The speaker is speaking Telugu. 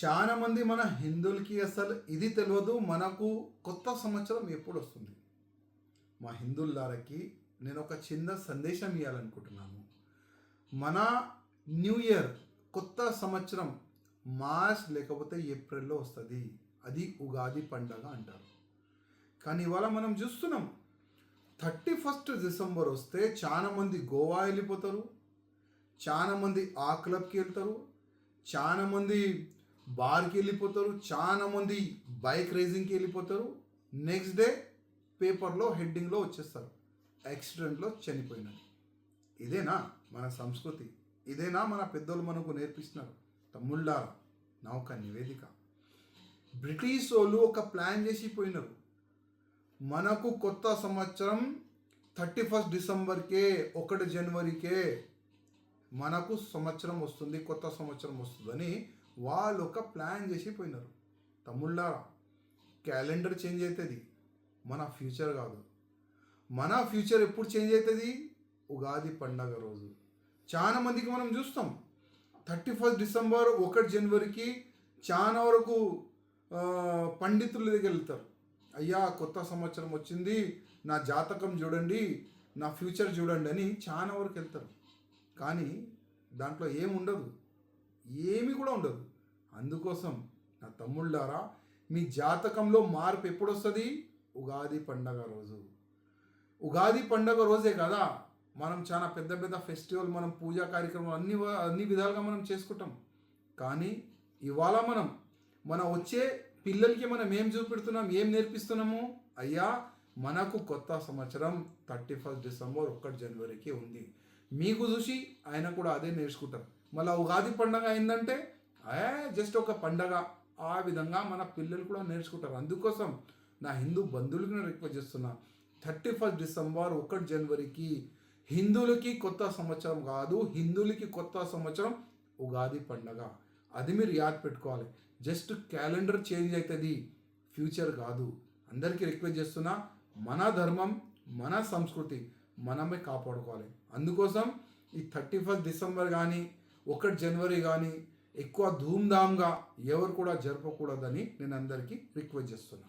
చాలా మంది మన హిందువులకి అసలు ఇది తెలియదు, మనకు కొత్త సంవత్సరం ఎప్పుడు వస్తుంది. మా హిందువులారకి నేను ఒక చిన్న సందేశం ఇవ్వాలనుకుంటున్నాను. మన న్యూ ఇయర్ కొత్త సంవత్సరం మార్చ్ లేకపోతే ఏప్రిల్లో వస్తుంది. అది ఉగాది పండగ అంటారు. కానీ ఇవాళ మనం చూస్తున్నాం 31st డిసెంబర్ వస్తే చాలామంది గోవా వెళ్ళిపోతారు, చాలామంది ఆ క్లబ్కి వెళ్తారు, చాలామంది బార్కి వెళ్ళిపోతారు, చాలామంది బైక్ రేసింగ్కి వెళ్ళిపోతారు. నెక్స్ట్ డే పేపర్లో హెడ్డింగ్లో వచ్చేస్తారు, యాక్సిడెంట్లో చనిపోయినది. ఇదేనా మన సంస్కృతి? ఇదేనా మన పెద్దోళ్ళు మనకు నేర్పిస్తున్నారు? తమ్ముళ్ళారా, నా ఒక నివేదిక. బ్రిటిష్ వాళ్ళు ఒక ప్లాన్ చేసి పోయినారు. మనకు కొత్త సంవత్సరం 31st డిసెంబర్కే 1 జనవరికే మనకు సంవత్సరం వస్తుంది, కొత్త సంవత్సరం వస్తుందని వాళ్ళు ఒక ప్లాన్ చేసి పోయినారు. తమ్ముళ్ళారా, క్యాలెండర్ చేంజ్ అవుతుంది, మన ఫ్యూచర్ కాదు. మన ఫ్యూచర్ ఎప్పుడు చేంజ్ అవుతుంది? ఉగాది పండగ రోజు. చాలా మందికి మనం చూస్తాం 31st డిసెంబర్ 1 జనవరికి చాలా వరకు పండితుల దగ్గర వెళ్తారు. అయ్యా కొత్త సంవత్సరం వచ్చింది, నా జాతకం చూడండి, నా ఫ్యూచర్ చూడండి అని చాలా వరకు వెళ్తారు. కానీ దాంట్లో ఏముండదు, ఏమి కూడా ఉండదు. అందుకోసం నా తమ్ముళ్ళారా, మీ జాతకంలో మార్పు ఎప్పుడు వస్తుంది? ఉగాది పండగ రోజు. ఉగాది పండగ రోజే కదా మనం చాలా పెద్ద పెద్ద ఫెస్టివల్, మనం పూజా కార్యక్రమాలు అన్ని విధాలుగా మనం చేసుకుంటాం. కానీ ఇవాళ మన వచ్చే పిల్లలకి మనం ఏం చూపెడుతున్నాం, ఏం నేర్పిస్తున్నాము? అయ్యా మనకు కొత్త సంవత్సరం 31st డిసెంబర్ 1 జనవరికి ఉంది. మీకు చూసి ఆయన కూడా అదే నేర్చుకుంటారు. మళ్ళీ ఉగాది పండగ అయిందంటే జస్ట్ ఒక పండగ, ఆ విధంగా మన పిల్లలు కూడా నేర్చుకుంటారు. అందుకోసం నా హిందూ బంధువులకు నేను రిక్వెస్ట్ చేస్తున్నా, 31st డిసెంబర్ 1 జనవరికి హిందువులకి కొత్త సంవత్సరం కాదు, హిందువులకి కొత్త సంవత్సరం ఉగాది పండగ. అది మీరు యాద్ పెట్టుకోవాలి. జస్ట్ క్యాలెండర్ చేంజ్ అవుతుంది, ఫ్యూచర్ కాదు. అందరికీ రిక్వెస్ట్ చేస్తున్నా, మన ధర్మం, మన సంస్కృతి మనమే కాపాడుకోవాలి. అందుకోసం ఈ 31st డిసెంబర్ కానీ 1 జనవరి కానీ ఎక్కువ ధూమ్ధామ్గా ఎవరు కూడా జరపకూడదని నేను అందరికీ రిక్వెస్ట్ చేస్తున్నా.